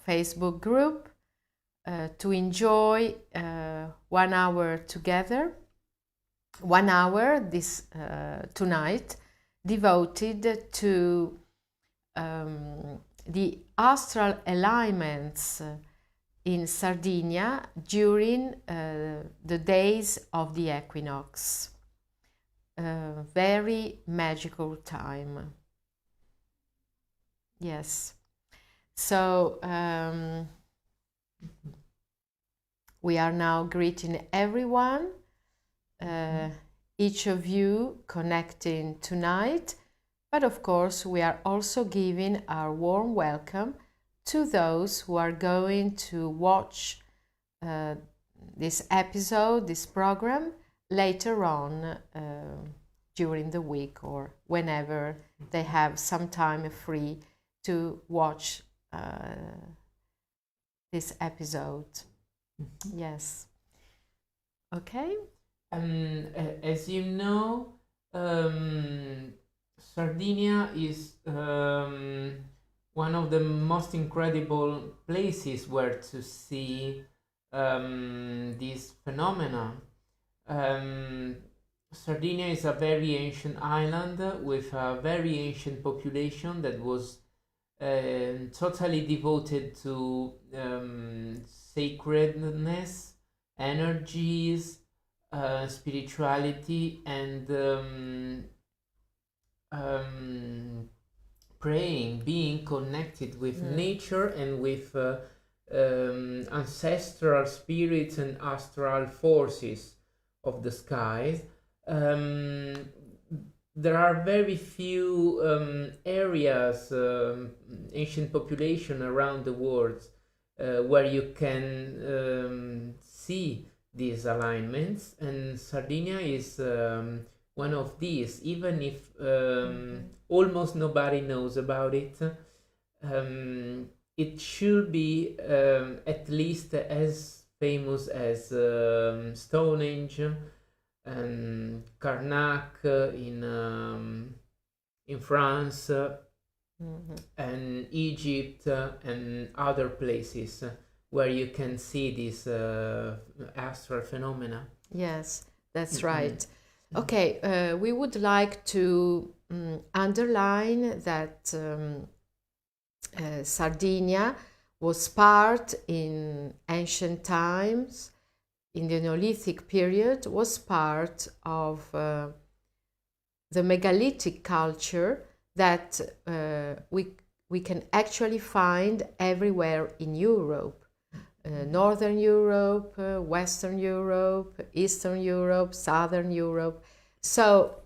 Facebook group to enjoy 1 hour together, 1 hour this tonight, devoted to the astral alignments in Sardinia during the days of the equinox. Very magical time. Yes. So we are now greeting everyone, each of you connecting tonight, but of course we are also giving our warm welcome to those who are going to watch this episode, this program, later on during the week or whenever they have some time free to watch this episode. Yes. Okay. As you know, Sardinia is one of the most incredible places where to see this phenomena. Sardinia is a very ancient island with a very ancient population that was totally devoted to sacredness, energies, spirituality, and praying, being connected with nature and with ancestral spirits and astral forces of the skies. There are very few areas, ancient population around the world where you can see these alignments, and Sardinia is one of these, even if almost nobody knows about it. It should be at least as famous as Stonehenge and Karnak in France, and Egypt and other places where you can see this astral phenomena. Yes, that's right. Okay, we would like to underline that Sardinia was part in ancient times, in the Neolithic period, was part of the megalithic culture that we can actually find everywhere in Europe. Northern Europe, Western Europe, Eastern Europe, Southern Europe. So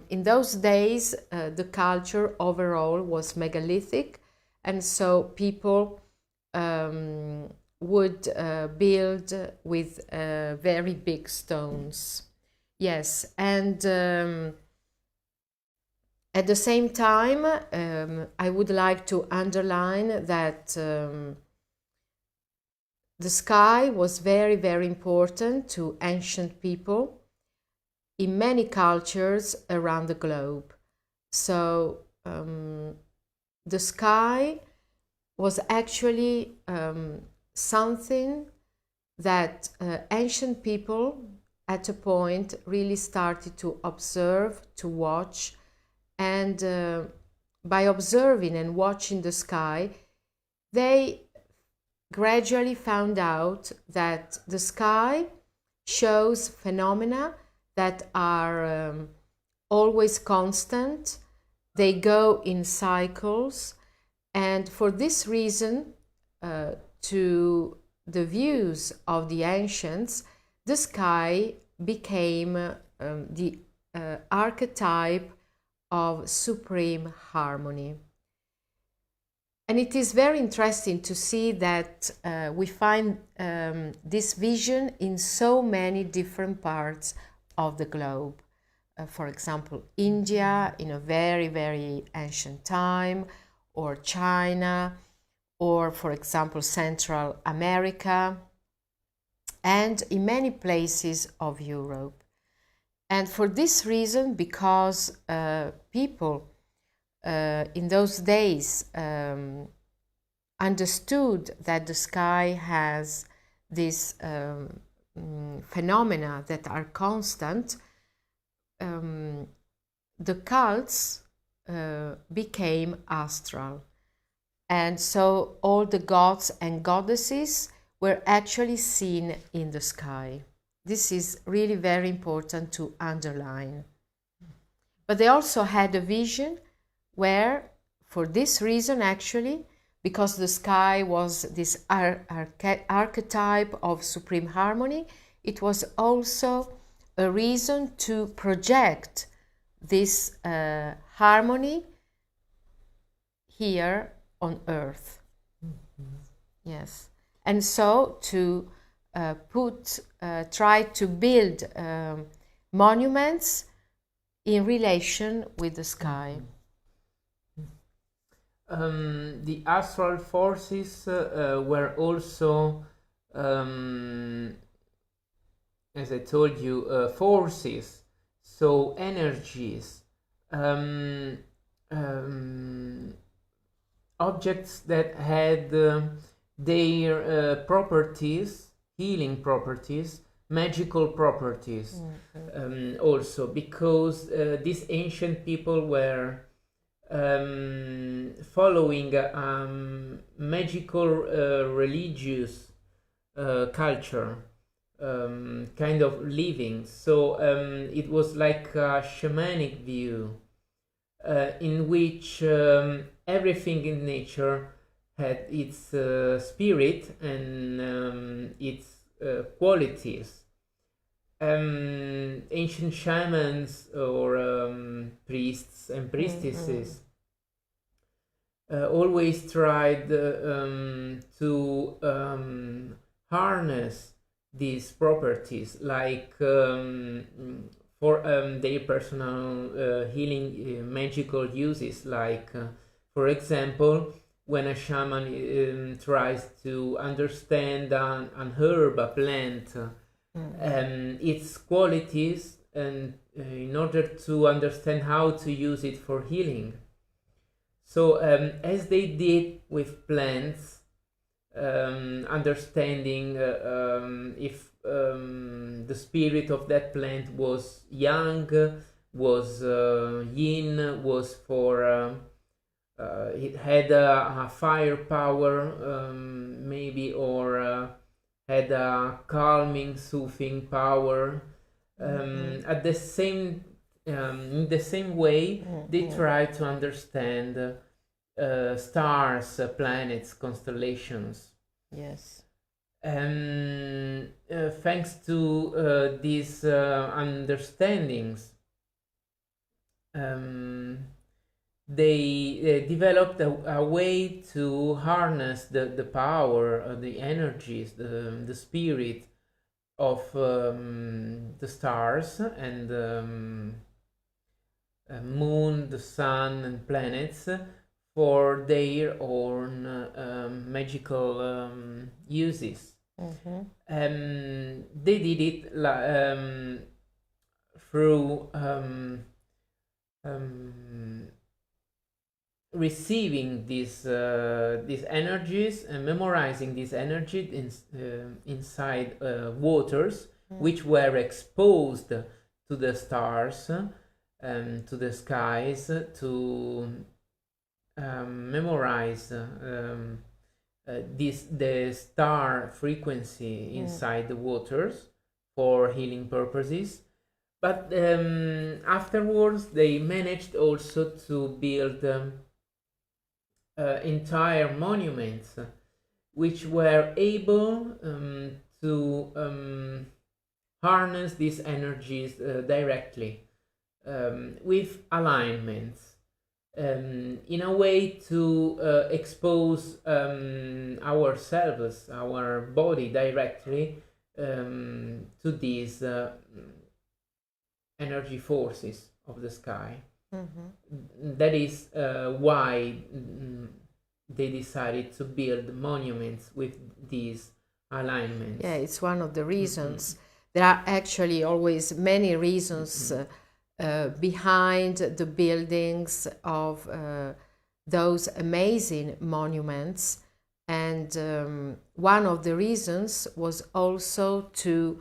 in those days, the culture overall was megalithic, and so people would build with very big stones. Yes, and at the same time, I would like to underline that the sky was very, very important to ancient people in many cultures around the globe. So the sky was actually something that ancient people at a point really started to observe, to watch, and by observing and watching the sky, they gradually found out that the sky shows phenomena that are always constant. They go in cycles, and for this reason, to the views of the ancients, the sky became the archetype of supreme harmony. And it is very interesting to see that we find this vision in so many different parts of the globe. For example, India in a very, very ancient time, or China, or for example, Central America, and in many places of Europe. And for this reason, because people in those days understood that the sky has these phenomena that are constant, the cults became astral. And so all the gods and goddesses were actually seen in the sky. This is really very important to underline. But they also had a vision where, for this reason actually, because the sky was this archetype of supreme harmony, it was also a reason to project this harmony here on earth. Yes. And so to try to build monuments in relation with the sky. The astral forces were also, as I told you, forces, so energies, objects that had their properties, healing properties, magical properties, also, because these ancient people were following magical religious culture, kind of living. So it was like a shamanic view in which everything in nature had its spirit and its qualities. Ancient shamans or priests and priestesses always tried to harness these properties, like for their personal healing magical uses, like for example, when a shaman tries to understand an herb, a plant, its qualities, and in order to understand how to use it for healing. So as they did with plants, understanding if the spirit of that plant was yang, was yin, was for it had a fire power, maybe, or had a calming, soothing power. At the same, in the same way, they try to understand stars, planets, constellations. Yes. Thanks to these understandings, they developed a way to harness the power, the energies, the spirit of the stars and moon, the sun, and planets for their own magical uses. They did it through receiving these energies and memorizing these energies inside waters which were exposed to the stars and to the skies, to memorize the star frequency inside the waters for healing purposes. But afterwards they managed also to build entire monuments which were able to harness these energies directly with alignments, in a way to expose ourselves, our body directly to these energy forces of the sky. That is why they decided to build monuments with these alignments. Yeah, it's one of the reasons. There are actually always many reasons behind the buildings of those amazing monuments. And one of the reasons was also to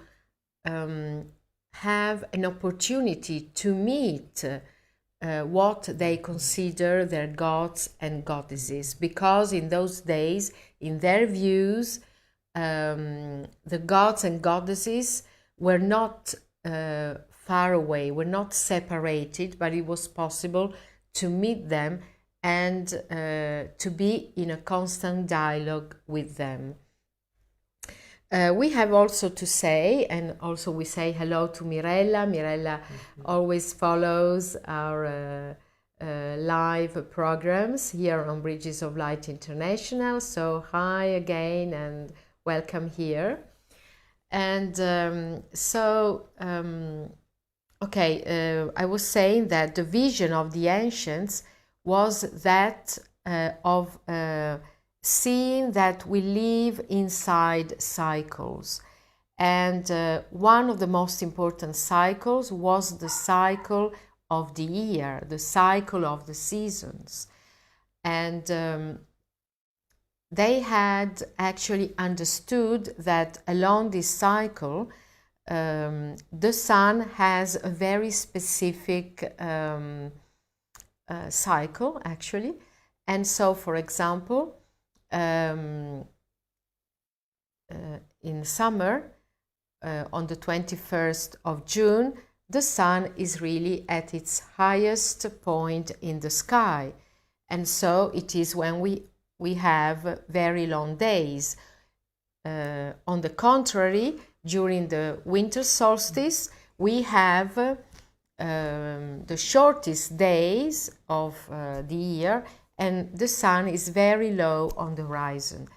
have an opportunity to meet what they consider their gods and goddesses, because in those days, in their views, the gods and goddesses were not far away, were not separated, but it was possible to meet them and to be in a constant dialogue with them. We have also to say, and also we say hello to Mirella. Mirella always follows our live programs here on Bridges of Light International. So hi again and welcome here. And I was saying that the vision of the ancients was that of seeing that we live inside cycles. And one of the most important cycles was the cycle of the year, the cycle of the seasons. And they had actually understood that along this cycle, the sun has a very specific cycle, actually. And so, for example, in summer, on the 21st of June, the sun is really at its highest point in the sky. And so it is when we have very long days. On the contrary, during the winter solstice, we have the shortest days of the year, and the sun is very low on the horizon.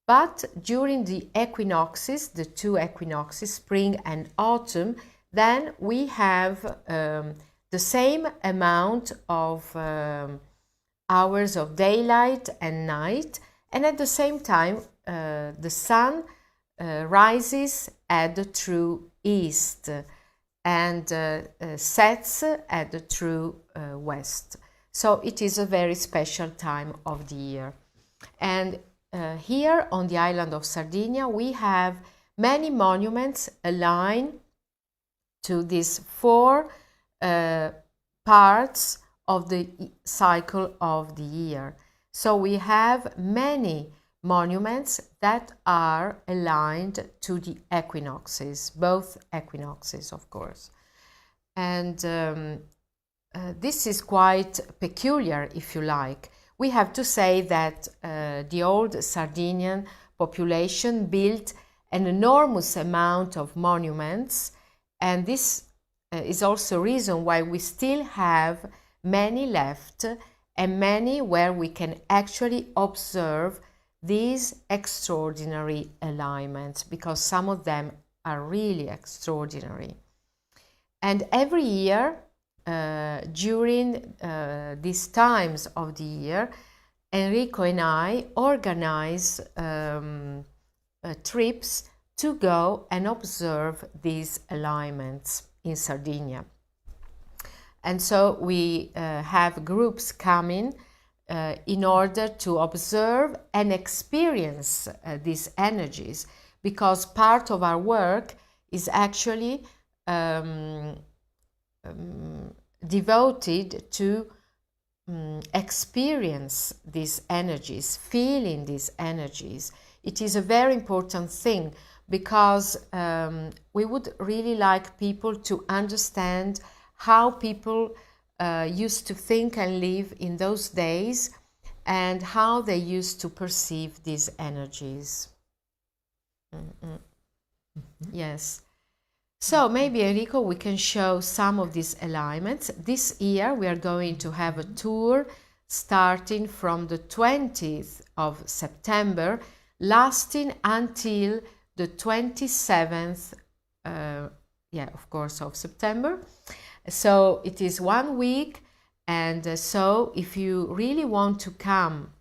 But during the equinoxes, the two equinoxes, spring and autumn, then we have the same amount of hours of daylight and night, and at the same time the sun rises at the true east and sets at the true west. So it is a very special time of the year. And here on the island of Sardinia, we have many monuments aligned to these four parts of the cycle of the year. So we have many monuments that are aligned to the equinoxes, both equinoxes, of course. And this is quite peculiar, if you like. We have to say that the old Sardinian population built an enormous amount of monuments, and this is also a reason why we still have many left, and many where we can actually observe these extraordinary alignments, because some of them are really extraordinary. And every year, during these times of the year, Enrico and I organize trips to go and observe these alignments in Sardinia. And so we have groups coming in order to observe and experience these energies, because part of our work is actually devoted to experience these energies, feeling these energies. It is a very important thing, because we would really like people to understand how people used to think and live in those days, and how they used to perceive these energies. Yes. So maybe, Enrico, we can show some of these alignments. This year we are going to have a tour starting from the 20th of September, lasting until the 27th, of course, of September. So it is 1 week, and so if you really want to come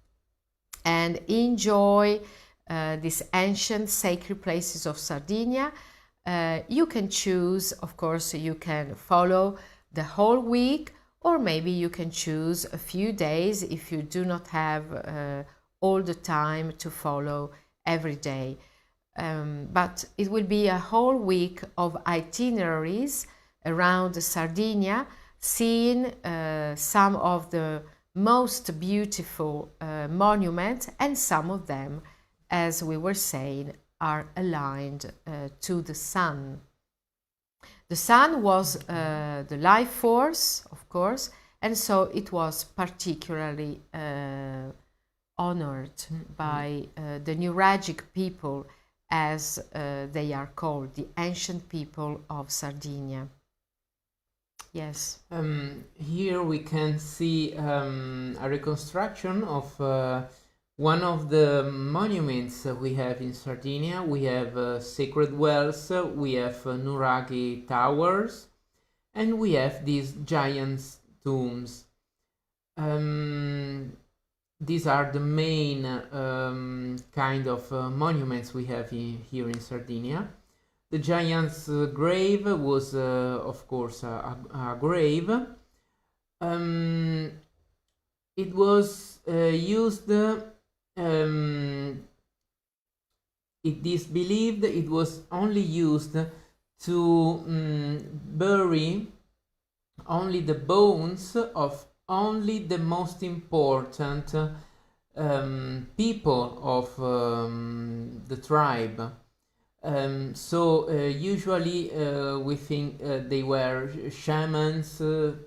and enjoy these ancient sacred places of Sardinia, you can choose, of course, you can follow the whole week, or maybe you can choose a few days if you do not have all the time to follow every day. But it will be a whole week of itineraries around Sardinia, seeing some of the most beautiful monuments, and some of them, as we were saying, are aligned to the sun. The sun was the life force, of course, and so it was particularly honored by the Nuragic people, as they are called, the ancient people of Sardinia. Yes. Here we can see a reconstruction of one of the monuments we have in Sardinia. We have sacred wells, we have Nuraghi towers, and we have these giants' tombs. These are the main kind of monuments we have here in Sardinia. The giant's grave was, of course, a grave. It was used, it is believed it was only used to bury only the bones of only the most important people of the tribe. So usually we think they were shamans,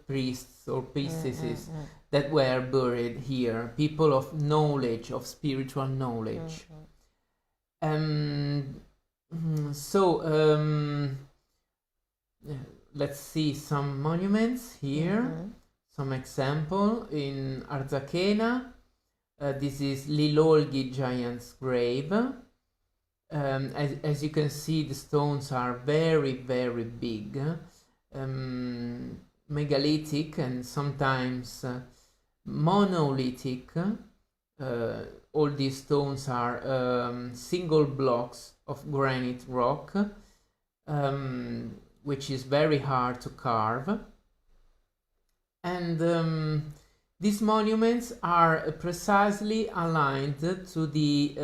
priests or priestesses that were buried here, people of knowledge, of spiritual knowledge. So let's see some monuments here. Some example in Arzachena. This is Lilolgi giant's grave. As you can see, the stones are very, very big, megalithic, and sometimes monolithic. All these stones are single blocks of granite rock, which is very hard to carve. And these monuments are precisely aligned to the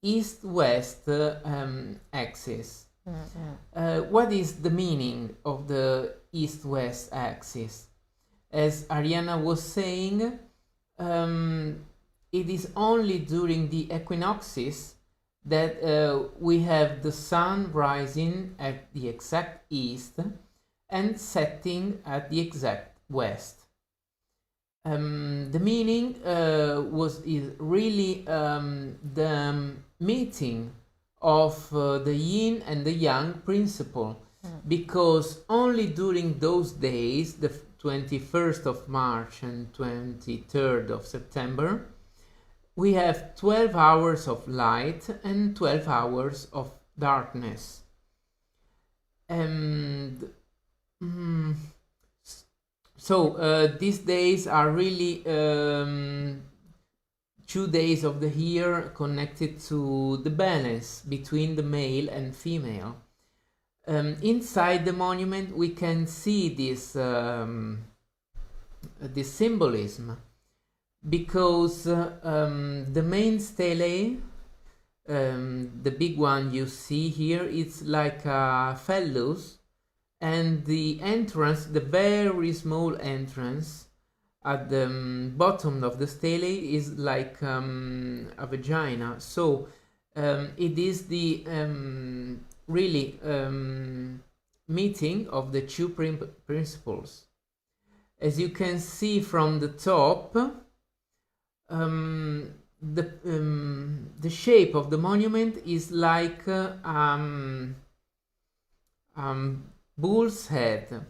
east-west axis. What is the meaning of the east-west axis? As Ariana was saying, it is only during the equinoxes that we have the sun rising at the exact east and setting at the exact west. The meaning is really the meeting of the yin and the yang principle, because only during those days, the 21st of March and 23rd of September, we have 12 hours of light and 12 hours of darkness. And so these days are really 2 days of the year connected to the balance between the male and female. Inside the monument we can see this symbolism, because the main stele, the big one you see here, it's like a phallus, and the entrance, the very small entrance at the bottom of the stele, is like a vagina. So it is the really meeting of the two principles. As you can see from the top, the shape of the monument is like bull's head.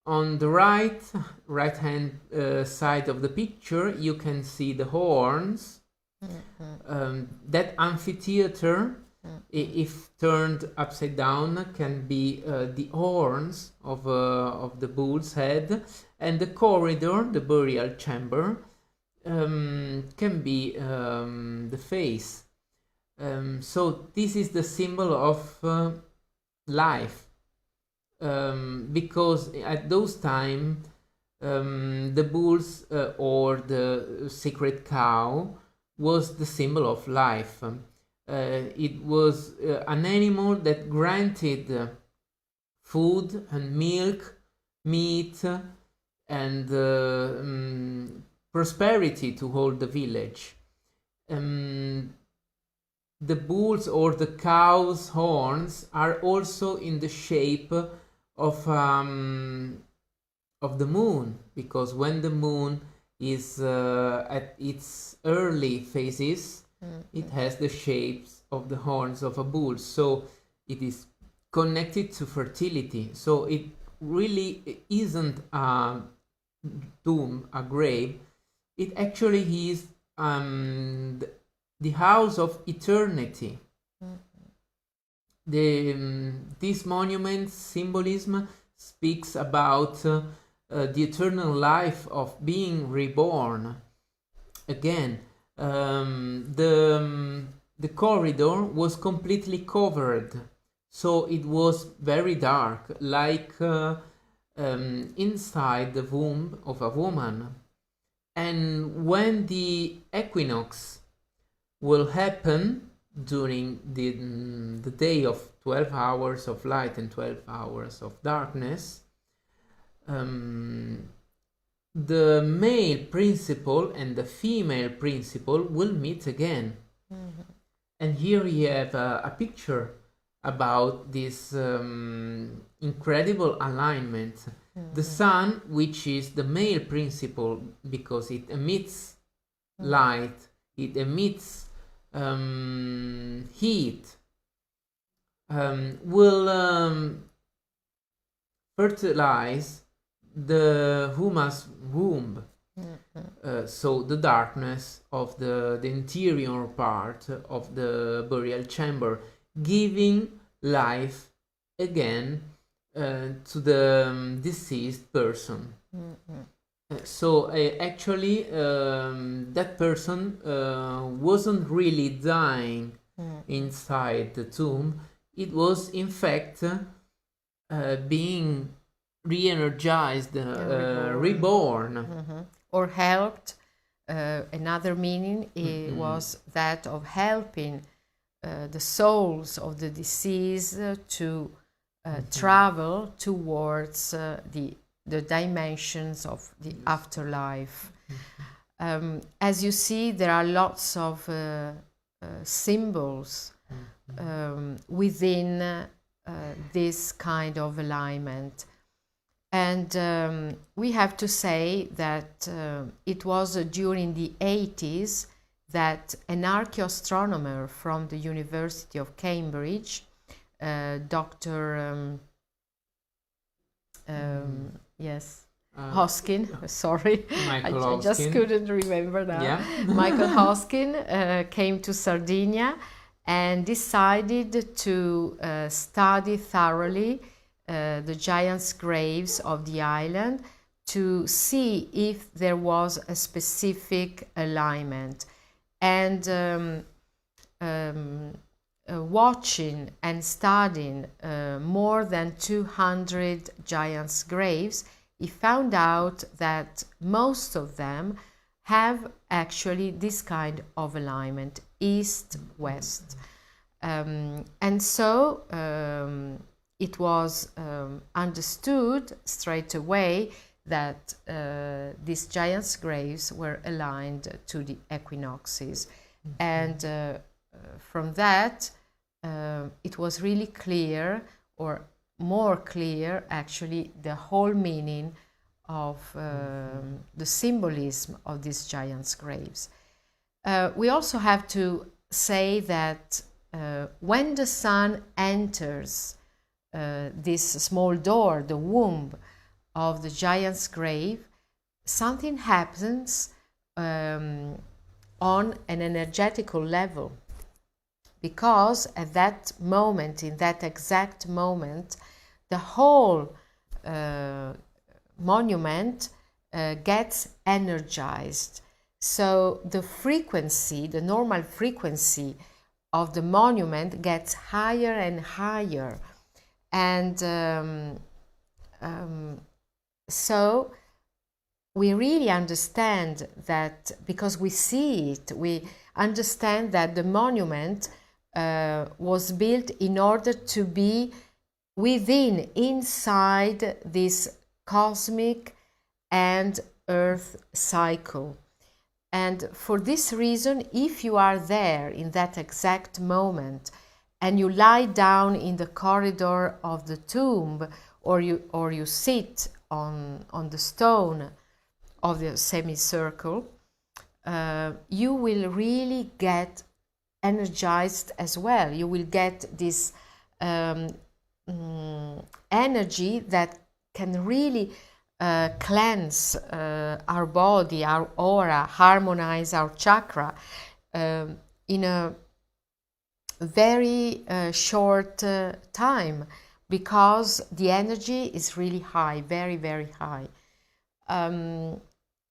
On the right hand side of the picture, you can see the horns. That amphitheater, if turned upside down, can be the horns of the bull's head, and the corridor, the burial chamber, can be the face. So this is the symbol of life, because at those time The bulls or the sacred cow was the symbol of life. It was an animal that granted food and milk, meat, and prosperity to all the village. The bulls or the cow's horns are also in the shape of the moon, because when the moon is at its early phases, it has the shapes of the horns of a bull, so it is connected to fertility. So it really isn't a tomb, a grave. It actually is the house of eternity. This monument symbolism speaks about the eternal life of being reborn again. The corridor was completely covered, so it was very dark, like inside the womb of a woman. And when the equinox will happen during the day of 12 hours of light and 12 hours of darkness, the male principle and the female principle will meet again. And here we have a picture about this incredible alignment. The sun, which is the male principle because it emits light, it emits heat, will fertilize the human's womb. So the darkness of the interior part of the burial chamber, giving life again to the deceased person. So actually that person wasn't really dying inside the tomb. It was in fact being re-energized, reborn. Or helped. Another meaning was that of helping the souls of the deceased to travel towards the dimensions of the afterlife. As you see, there are lots of symbols within this kind of alignment. And we have to say that it was during the 80s that an archaeoastronomer from the University of Cambridge, Dr. Hoskin, sorry, I just couldn't remember now. Yeah. Michael Hoskin came to Sardinia and decided to study thoroughly the giants' graves of the island to see if there was a specific alignment. And watching and studying more than 200 giants' graves, he found out that most of them have actually this kind of alignment, east-west. And so it was understood straight away that these giants' graves were aligned to the equinoxes. And from that, it was really clear, or more clear actually, the whole meaning of the symbolism of these giants' graves. We also have to say that when the sun enters this small door, the womb of the giant's grave, something happens on an energetical level, because at that moment, in that exact moment, the whole monument gets energized. So the frequency, the normal frequency of the monument gets higher and higher. And so we really understand that, because we see it, we understand that the monument was built in order to be inside this cosmic and earth cycle. And for this reason, if you are there in that exact moment and you lie down in the corridor of the tomb, or you sit on the stone of the semicircle, you will really get energized as well. You will get this energy that can really cleanse our body, our aura, harmonize our chakra in a very short time, because the energy is really high, very, very high.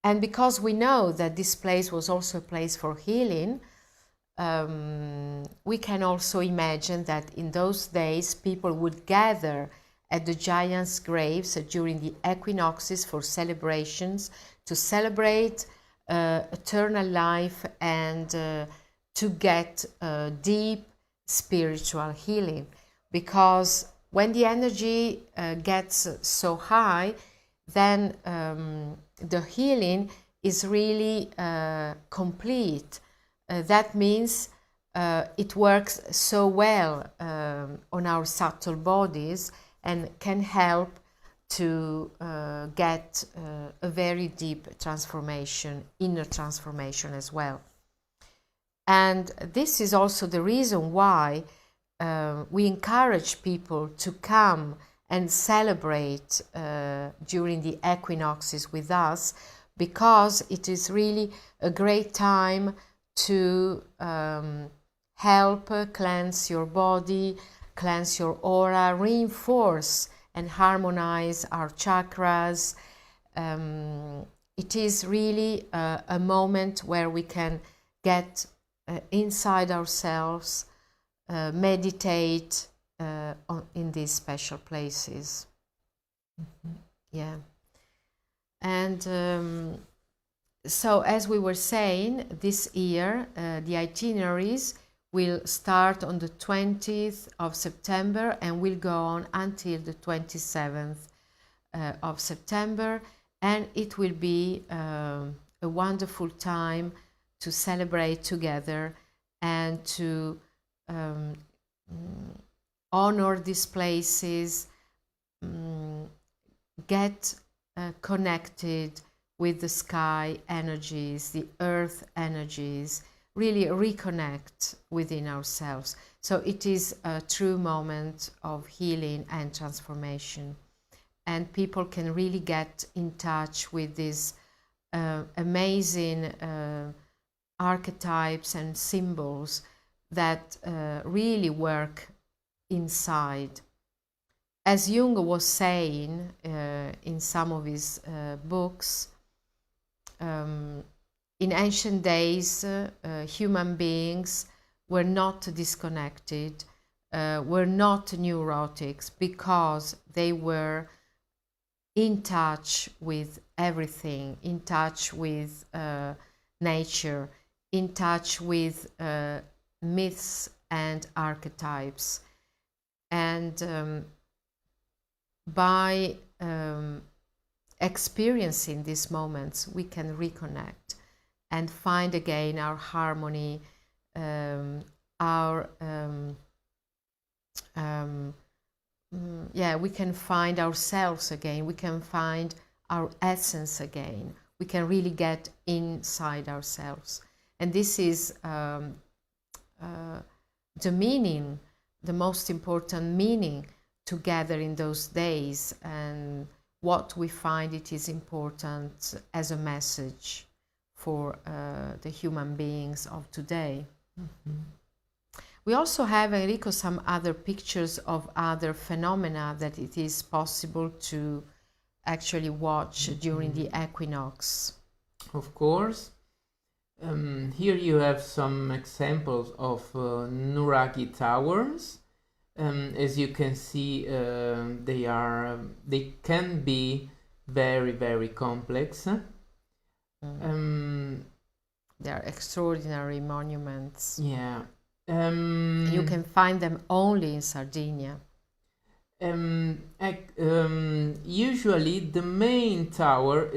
And because we know that this place was also a place for healing, we can also imagine that in those days people would gather at the giants' graves during the equinoxes for celebrations, to celebrate eternal life and to get deep spiritual healing. Because when the energy gets so high, then the healing is really complete. That means it works so well on our subtle bodies and can help to get a very deep transformation, inner transformation as well. And this is also the reason why we encourage people to come and celebrate during the equinoxes with us, because it is really a great time to help cleanse your body, cleanse your aura, reinforce and harmonize our chakras. It is really a moment where we can get inside ourselves, meditate in these special places. Yeah. And so, as we were saying, this year the itineraries will start on the 20th of September and will go on until the 27th of September, and it will be a wonderful time to celebrate together and to honor these places, get connected with the sky energies, the earth energies, really reconnect within ourselves. So it is a true moment of healing and transformation. And people can really get in touch with these amazing archetypes and symbols that really work inside. As Jung was saying in some of his books, in ancient days, human beings were not disconnected, were not neurotics, because they were in touch with everything, in touch with nature, in touch with myths and archetypes. And by experiencing these moments, we can reconnect and find again our harmony, we can find ourselves again, we can find our essence again, we can really get inside ourselves. And this is the meaning, the most important meaning to gather in those days, and what we find it is important as a message for the human beings of today. Mm-hmm. We also have, Enrico, some other pictures of other phenomena that it is possible to actually watch during the equinox. Of course. Here you have some examples of Nuragi towers. As you can see, they can be very, very complex. They are extraordinary monuments. Yeah. You can find them only in Sardinia. Usually the main tower,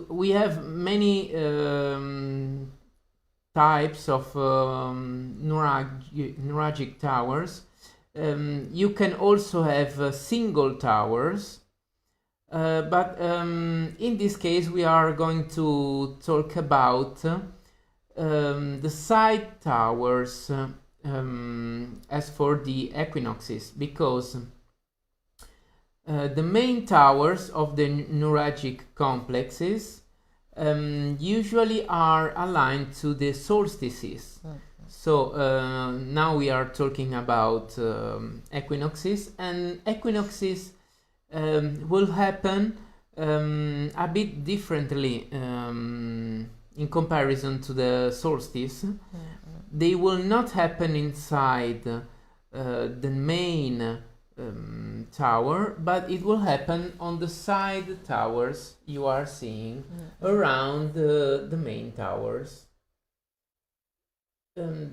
we have many types of nuragic towers. You can also have single towers, but in this case we are going to talk about the side towers as for the equinoxes, because the main towers of the nuragic complexes usually are aligned to the solstices. So now we are talking about equinoxes, and equinoxes will happen a bit differently in comparison to the solstice. They will not happen inside the main tower, but it will happen on the side towers you are seeing around the main towers. As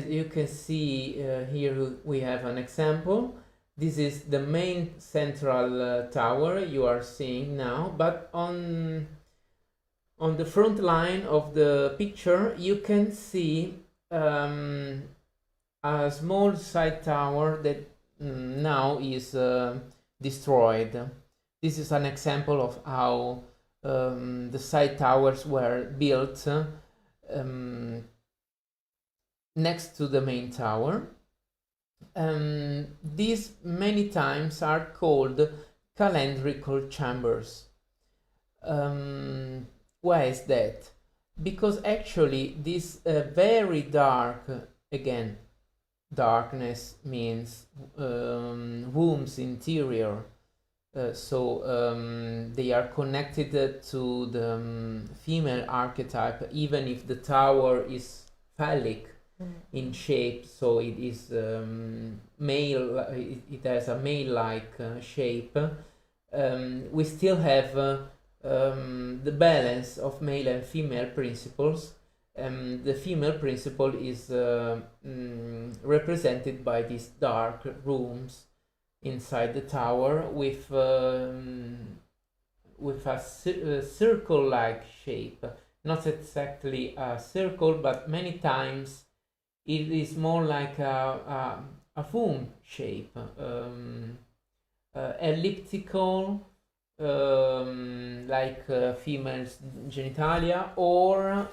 you can see here, we have an example. This is the main central tower you are seeing now, but on the front line of the picture you can see a small side tower that now is destroyed. This is an example of how the side towers were built next to the main tower. These many times are called calendrical chambers. Why is that? Because actually this very dark, again, darkness means womb's interior, so they are connected to the female archetype, even if the tower is phallic in shape, so it is male, it has a male-like shape. We still have the balance of male and female principles. The female principle is represented by these dark rooms inside the tower with a circle-like shape. Not exactly a circle, but many times it is more like a womb shape, elliptical, like female's genitalia, or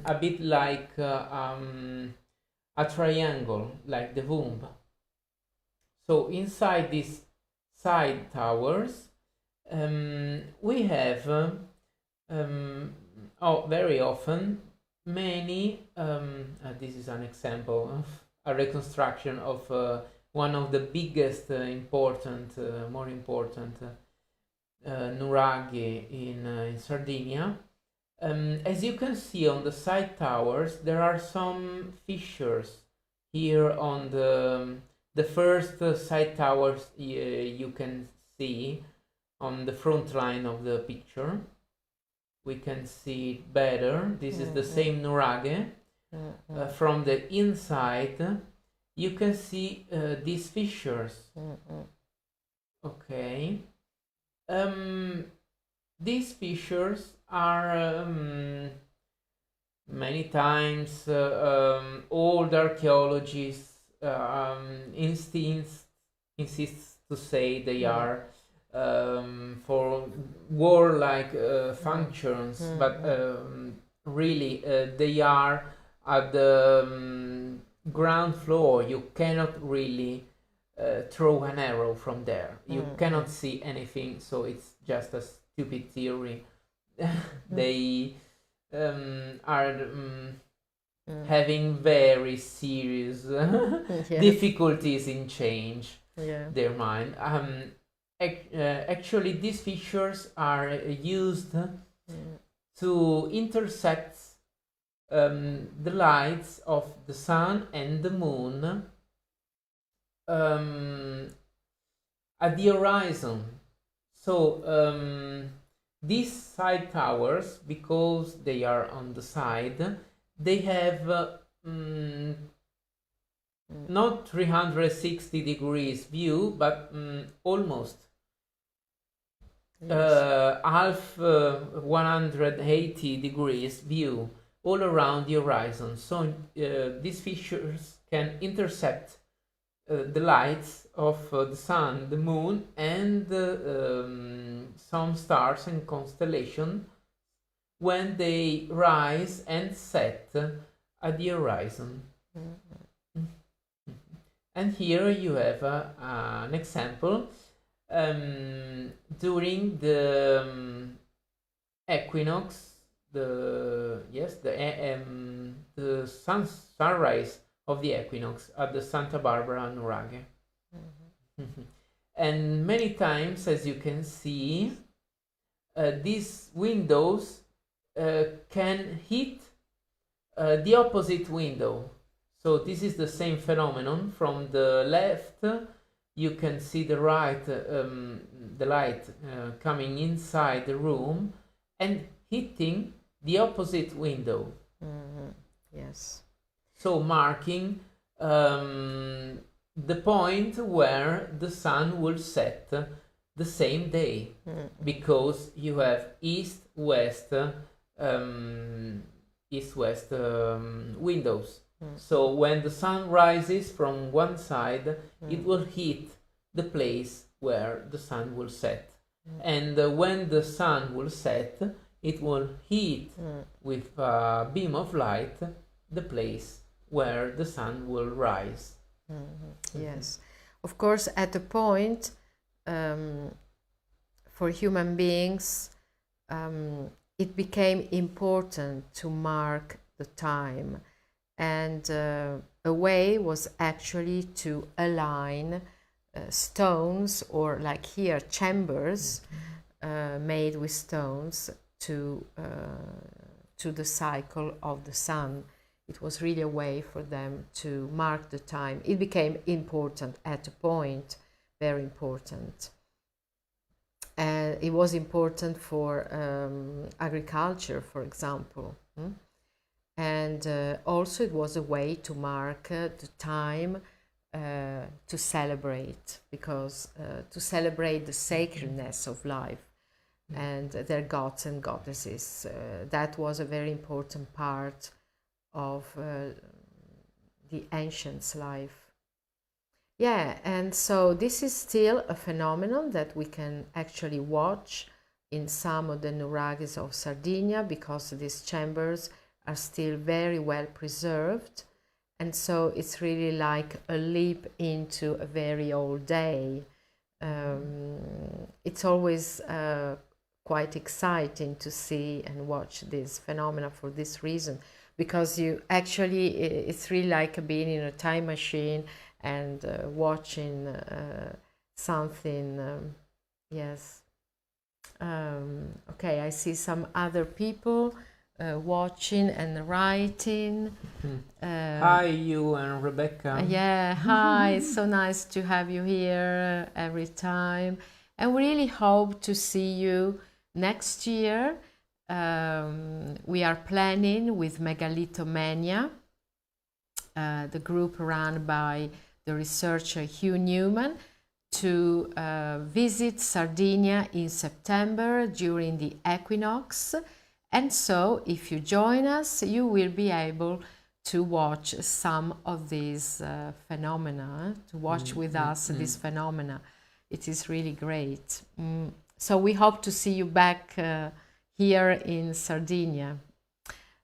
a bit like a triangle, like the womb. So inside these side towers we have very often many this is an example of a reconstruction of one of the biggest more important nuraghi in Sardinia. As you can see on the side towers, there are some fissures here on the first side towers you can see on the front line of the picture. We can see it better. This is the same nuraghe. From the inside you can see these fissures. Okay. These fissures are many times old archaeologists insists to say they are for warlike functions, but really they are at the ground floor. You cannot really throw an arrow from there. You cannot see anything, so it's just a stupid theory. They are having very serious difficulties in change their mind. Actually, these fissures are used to intersect the lights of the sun and the moon at the horizon. So these side towers, because they are on the side, they have not 360 degrees view, but almost half 180 degrees view all around the horizon. So these features can intercept the lights of the sun, the moon, and some stars and constellations when they rise and set at the horizon. And here you have an example during the equinox, the sunrise of the equinox at the Santa Barbara Nuraghe. And many times, as you can see, these windows can hit the opposite window. So this is the same phenomenon. From the left, you can see the light coming inside the room and hitting the opposite window. Yes. So marking the point where the sun will set the same day, because you have east-west windows. So when the sun rises from one side, it will hit the place where the sun will set. And when the sun will set, it will hit with a beam of light the place where the sun will rise. Yes. Of course, at a point, for human beings, it became important to mark the time. And a way was actually to align stones, or like here, chambers made with stones to the cycle of the sun. It was really a way for them to mark the time. It became important at a point, very important. And it was important for agriculture, for example. And also it was a way to mark the time to celebrate, because to celebrate the sacredness of life and their gods and goddesses. That was a very important part of the ancients' life. Yeah, and so this is still a phenomenon that we can actually watch in some of the nuraghes of Sardinia, because these chambers are still very well preserved, and so it's really like a leap into a very old day. It's always quite exciting to see and watch this phenomena for this reason, because you actually, it's really like being in a time machine and watching something. Yes. Okay, I see some other people watching and writing. Hi, you and Rebecca. Yeah, hi. It's so nice to have you here every time. And we really hope to see you next year. We are planning with Megalithomania, the group run by the researcher Hugh Newman, to visit Sardinia in September during the equinox. And so if you join us, you will be able to watch some of these phenomena, to watch with us these phenomena. It is really great. So we hope to see you back here in Sardinia.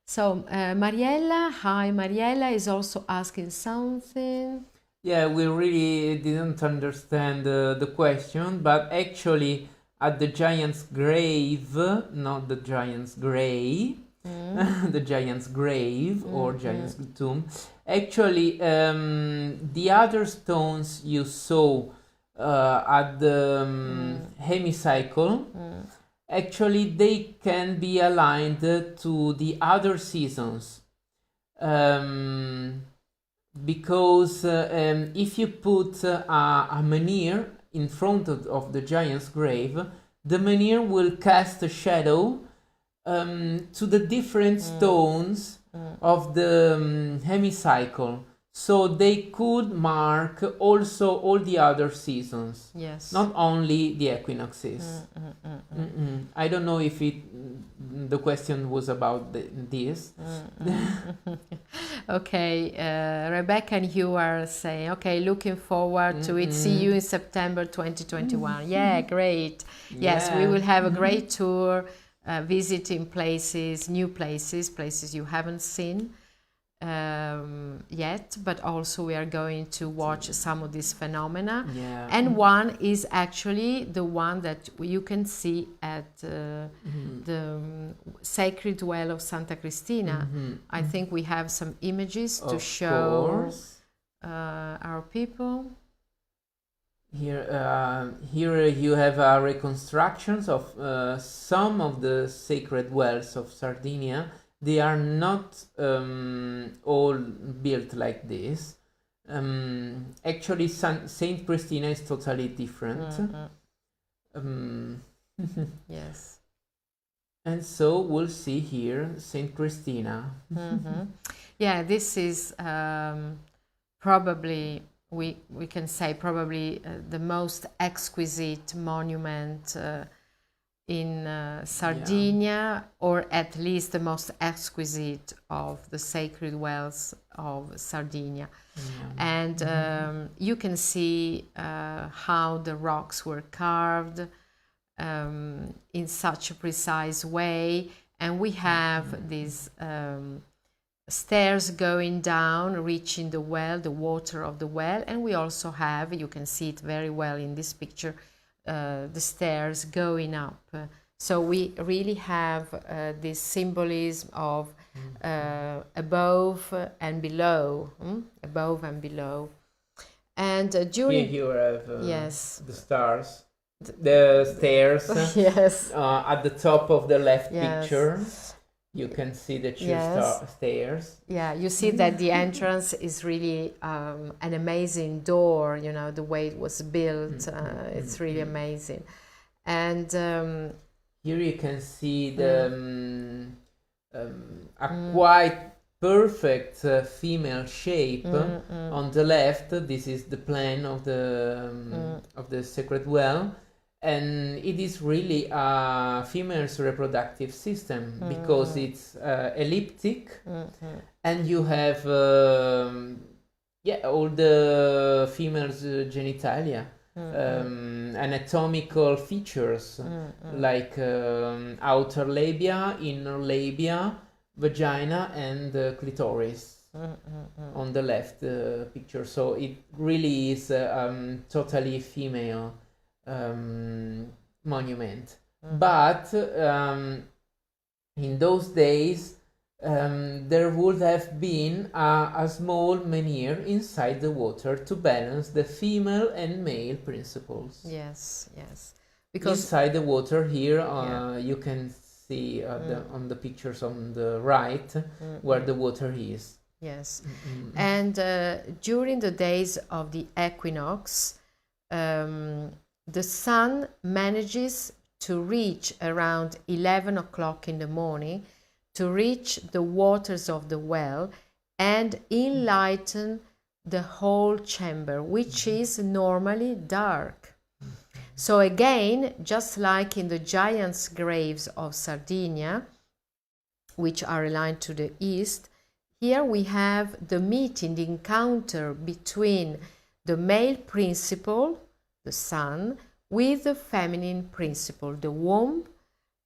So Mariella, hi, Mariella is also asking something. Yeah, we really didn't understand the question, but actually at the giant's grave, not the giant's grave, the giant's grave or giant's tomb, actually the other stones you saw at the hemicycle, actually they can be aligned to the other seasons. Because if you put a menhir in front of the giant's grave, the menhir will cast a shadow to the different stones of the hemicycle, so they could mark also all the other seasons, Yes. not only the equinoxes. I don't know if the question was about this. Okay, Rebecca and you are saying, okay, looking forward to it. See you in September 2021. Yeah, great. Yes, we will have a great tour, visiting places, new places, places you haven't seen yet, but also we are going to watch some of these phenomena. Yeah. And one is actually the one that you can see at the sacred well of Santa Cristina. I think we have some images to show our people. Here you have reconstructions of some of the sacred wells of Sardinia. They are not all built like this. Actually, Saint Christina is totally different. Yes. And so we'll see here Saint Christina. Yeah, this is probably, we can say, probably the most exquisite monument in Sardinia, or at least the most exquisite of the sacred wells of Sardinia. And you can see how the rocks were carved in such a precise way, and we have these stairs going down, reaching the well, the water of the well, and we also have, you can see it very well in this picture, the stairs going up. So we really have this symbolism of above and below, above and below. And during here you have yes, the stars, the stairs. Yes, at the top of the left picture. You can see the two stairs. Yeah, you see that the entrance is really an amazing door, you know, the way it was built. It's really amazing. And here you can see the a quite perfect female shape on the left. This is the plan of the sacred well. And it is really a female's reproductive system because it's elliptic, and you have all the female's genitalia, anatomical features like outer labia, inner labia, vagina, and clitoris on the left picture. So it really is totally female monument. But in those days there would have been a small menhir inside the water to balance the female and male principles. Yes, yes. Because inside the water here you can see on the pictures on the right where the water is. Yes. And during the days of the equinox, the sun manages to reach around 11 o'clock in the morning, to reach the waters of the well and enlighten the whole chamber, which is normally dark. So again, just like in the giants' graves of Sardinia, which are aligned to the east, here we have the meeting, the encounter between the male principle, the sun, with the feminine principle, the womb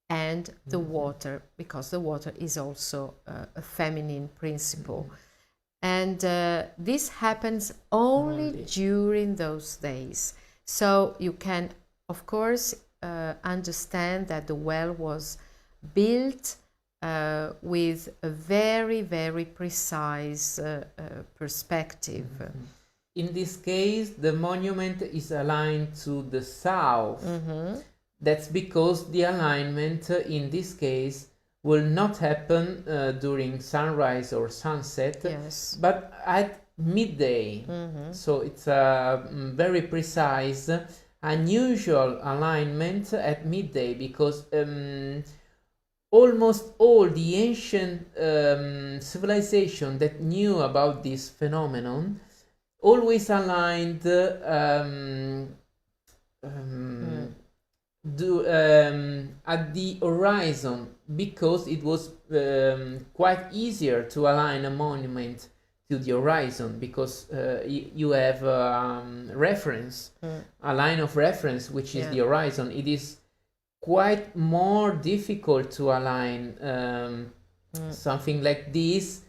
and the water, because the water is also a feminine principle. And this happens only during those days. So you can, of course, understand that the well was built with a very, very precise perspective. In this case, the monument is aligned to the south. That's because the alignment in this case will not happen during sunrise or sunset, but at midday. So it's very precise unusual alignment at midday, because almost all the ancient civilization that knew about this phenomenon always aligned at the horizon, because it was quite easier to align a monument to the horizon, because you have reference, a line of reference, which is the horizon. It is quite more difficult to align something like this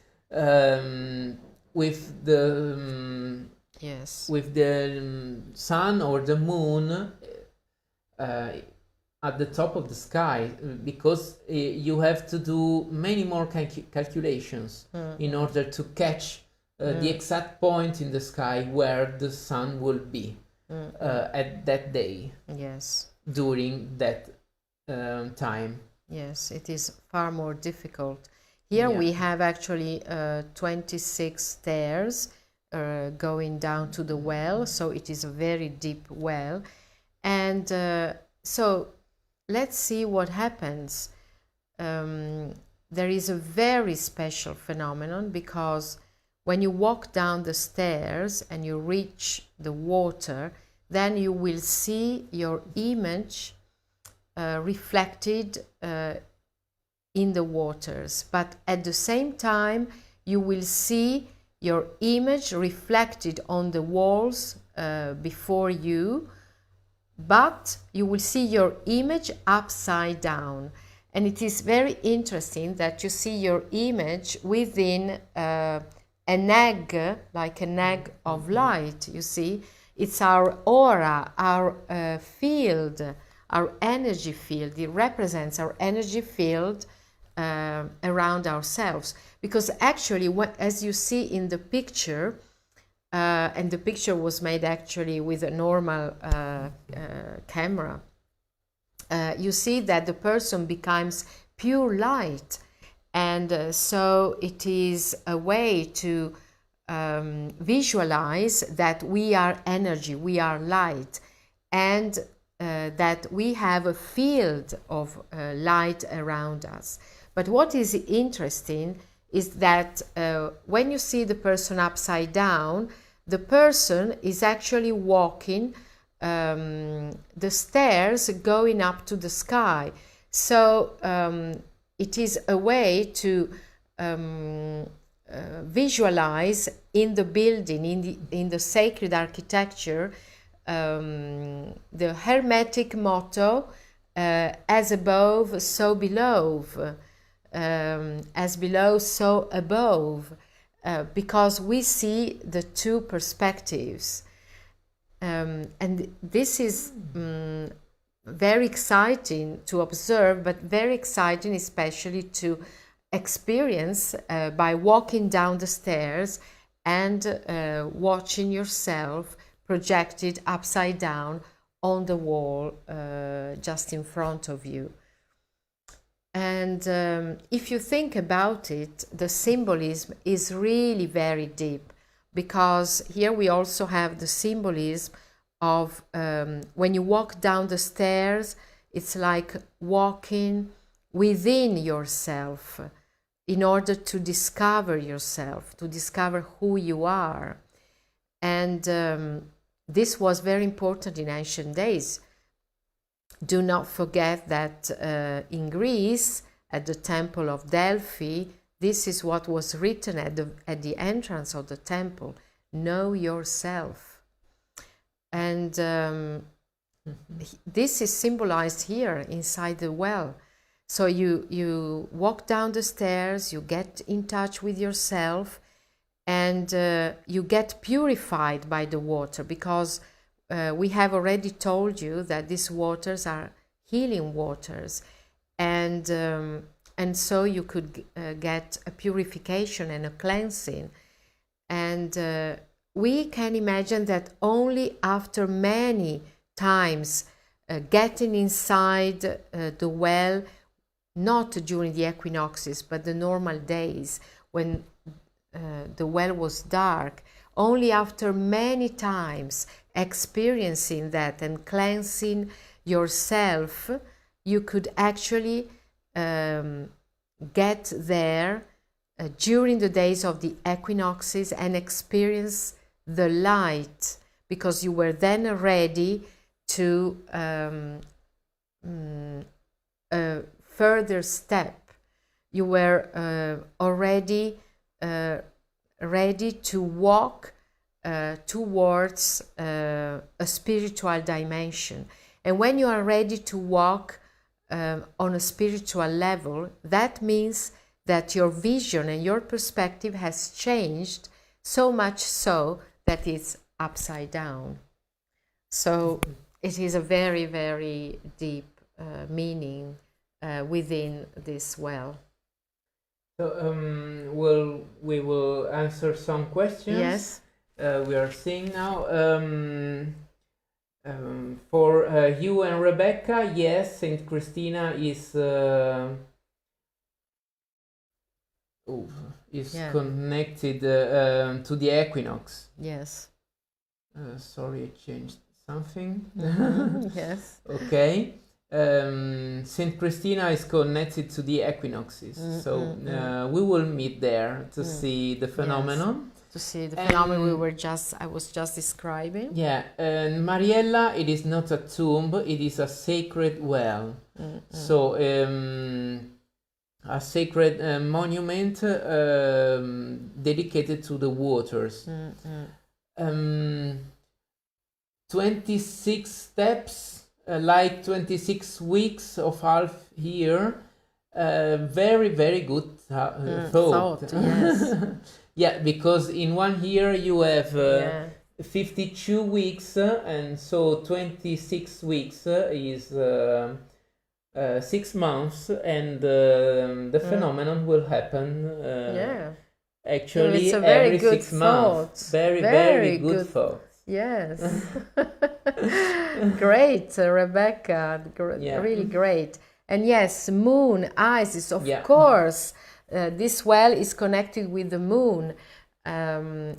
with the sun or the moon at the top of the sky, because you have to do many more calculations in order to catch the exact point in the sky where the sun will be at that day. Yes. During that time. Yes, it is far more difficult. Here we have actually 26 stairs going down to the well, so it is a very deep well. And so let's see what happens. There is a very special phenomenon, because when you walk down the stairs and you reach the water, then you will see your image reflected in the waters. But at the same time, you will see your image reflected on the walls before you, but you will see your image upside down. And it is very interesting that you see your image within an egg, like an egg of light, you see. It's our aura, our field, our energy field. It represents our energy field around ourselves. Because actually, as you see in the picture, and the picture was made actually with a normal camera, you see that the person becomes pure light. And so it is a way to visualize that we are energy, we are light, and that we have a field of light around us. But what is interesting is that when you see the person upside down, the person is actually walking the stairs going up to the sky. So it is a way to visualize in the building, in the sacred architecture, the Hermetic motto, as above, so below, as below, so above, because we see the two perspectives. And this is very exciting to observe, but very exciting especially to experience by walking down the stairs and watching yourself projected upside down on the wall just in front of you. And if you think about it, the symbolism is really very deep, because here we also have the symbolism of when you walk down the stairs, it's like walking within yourself in order to discover yourself, to discover who you are. And this was very important in ancient days. Do not forget that in Greece, at the Temple of Delphi, this is what was written at the entrance of the temple: know yourself. And this is symbolized here inside the well. So you walk down the stairs, you get in touch with yourself, and you get purified by the water, because we have already told you that these waters are healing waters. And so you could get a purification and a cleansing. And we can imagine that only after many times getting inside the well, not during the equinoxes, but the normal days when the well was dark, only after many times experiencing that and cleansing yourself, you could actually get there during the days of the equinoxes and experience the light, because you were then ready to a further step. You were already ready to walk towards a spiritual dimension. And when you are ready to walk on a spiritual level, that means that your vision and your perspective has changed, so much so that it's upside down. So it is a very, very deep meaning within this well. So we will answer some questions. Yes. We are seeing now. For you and Rebecca, yes, Saint Christina is connected to the equinox. Yes. Sorry, I changed something. Yes. Okay. Saint Christina is connected to the equinoxes, so we will meet there to see the phenomenon. Yes. To see the phenomenon I was just describing. Yeah, and Mariella, it is not a tomb, it is a sacred well. So a sacred monument dedicated to the waters. 26 steps, like 26 weeks of half year. Very, very good thought. Yes. Yeah, because in 1 year you have 52 weeks, and so 26 weeks is 6 months, and the phenomenon will happen actually it's a very every good 6 months. Very, very good thought. Yes. Great, Rebecca. Really great. And yes, moon, Isis, of course. This well is connected with the moon.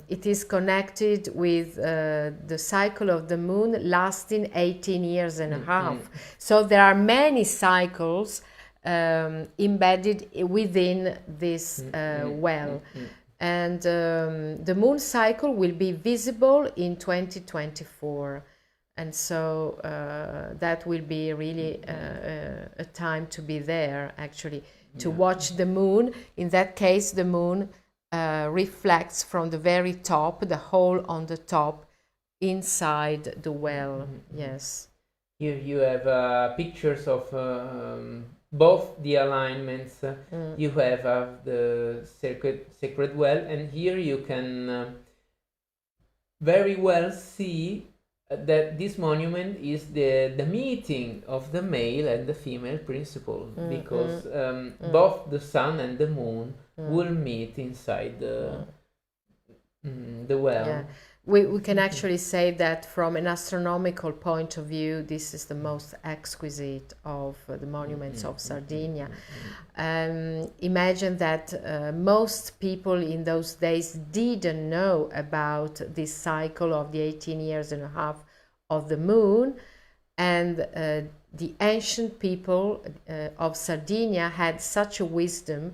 It is connected with the cycle of the moon lasting 18 years and a half. So there are many cycles embedded within this well. And the moon cycle will be visible in 2024. And so that will be really a time to be there, actually, to watch the moon. In that case, the moon reflects from the very top, the hole on the top, inside the well. Yes. Here you have pictures of both the alignments. You have the sacred well, and here you can very well see that this monument is the meeting of the male and the female principle, because both the sun and the moon will meet inside the well. Yeah. We can actually say that from an astronomical point of view, this is the most exquisite of the monuments of Sardinia. Imagine that most people in those days didn't know about this cycle of the 18 years and a half of the moon, and the ancient people of Sardinia had such a wisdom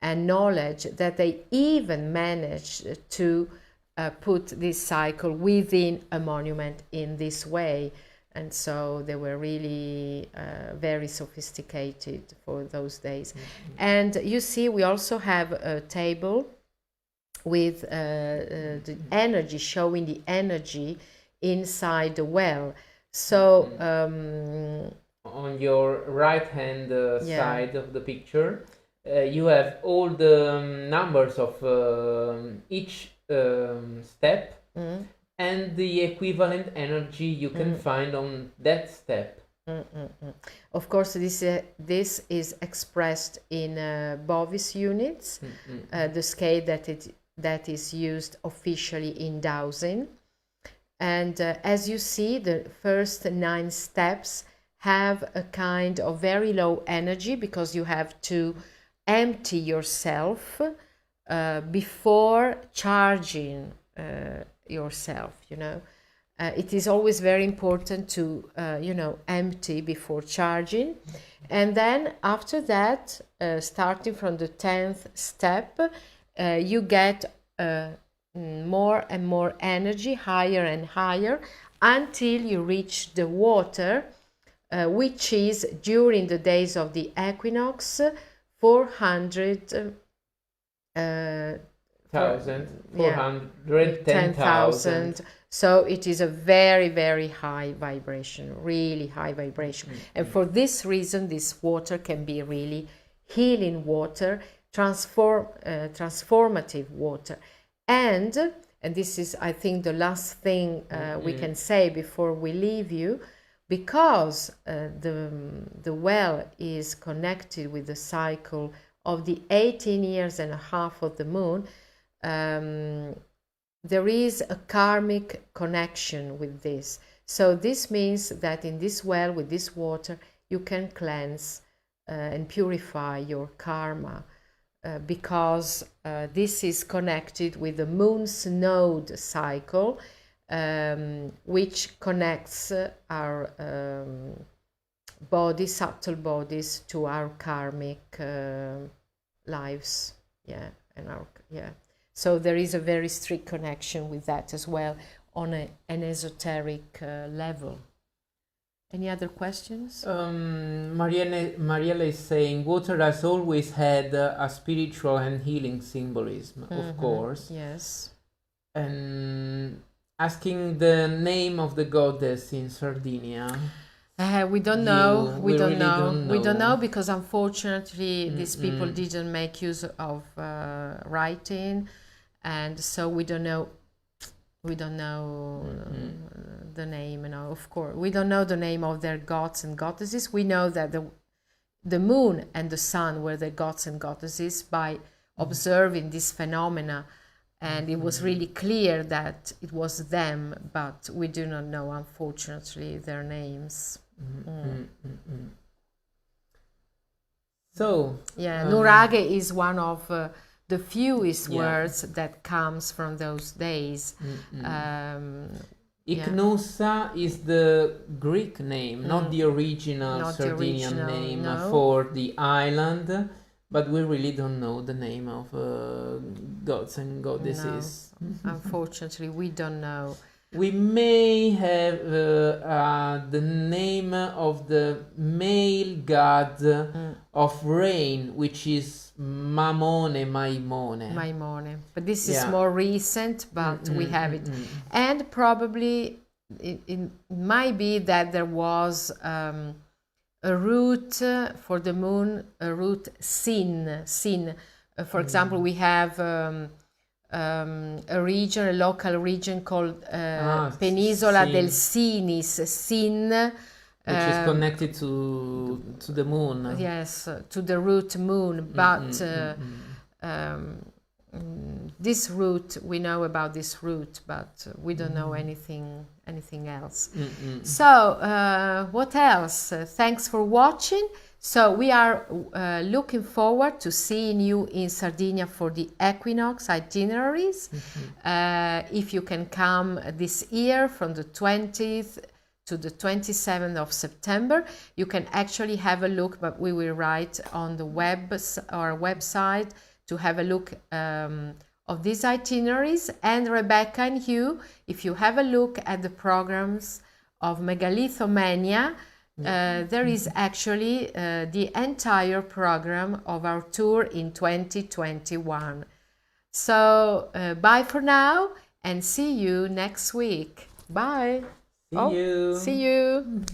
and knowledge that they even managed to put this cycle within a monument in this way. And so they were really very sophisticated for those days. And you see, we also have a table with the energy, showing the energy inside the well. So on your right hand side of the picture, you have all the numbers of each step and the equivalent energy you can find on that step. Of course, this is expressed in Bovis units, the scale that is used officially in dowsing. And as you see, the first 9 steps have a kind of very low energy, because you have to empty yourself before charging yourself, you know. It is always very important to, you know, empty before charging. And then after that, starting from the 10th step, you get more and more energy, higher and higher, until you reach the water, which is during the days of the equinox 410,000. So it is a very, very high vibration, really high vibration. And for this reason, this water can be really healing water, transformative water. And this is, I think, the last thing we can say before we leave you, because the well is connected with the cycle of the 18 years and a half of the moon. There is a karmic connection with this. So this means that in this well, with this water, you can cleanse and purify your karma, because this is connected with the moon's node cycle, which connects our bodies, subtle bodies, to our karmic lives. Yeah, and our, yeah. So there is a very strict connection with that as well on an esoteric level. Any other questions? Mariella is saying, water has always had a spiritual and healing symbolism, of course. Yes. And asking the name of the goddess in Sardinia. We don't know. We don't really know. don't We don't know. know, because unfortunately these people didn't make use of writing, and so we don't know. We don't know the name, you know. Of course, we don't know the name of their gods and goddesses. We know that the moon and the sun were the gods and goddesses by observing this phenomena, and it was really clear that it was them, but we do not know, unfortunately, their names. So yeah, nurage is one of the fewest words that comes from those days. Ichnusa is the Greek name, not the original Not the Sardinian original, name no. for the island, but we really don't know the name of gods and goddesses. No, unfortunately, we don't know. We may have the name of the male god of rain, which is Maimone. But this is more recent, but we have it. And probably it might be that there was a root for the moon, a root Sin. For example, we have a region, a local region called Penisola del Sinis, Sin, which is connected to the moon. Yes, to the root moon. But this root, we know about this root, but we don't know anything else. So what else? Thanks for watching. So we are looking forward to seeing you in Sardinia for the Equinox itineraries. If you can come this year from the 20th to the 27th of September, you can actually have a look, but we will write on the our website to have a look of these itineraries. And Rebecca and Hugh, if you have a look at the programs of Megalithomania, there is actually the entire program of our tour in 2021. So bye for now, and see you next week. Bye. See you. See you.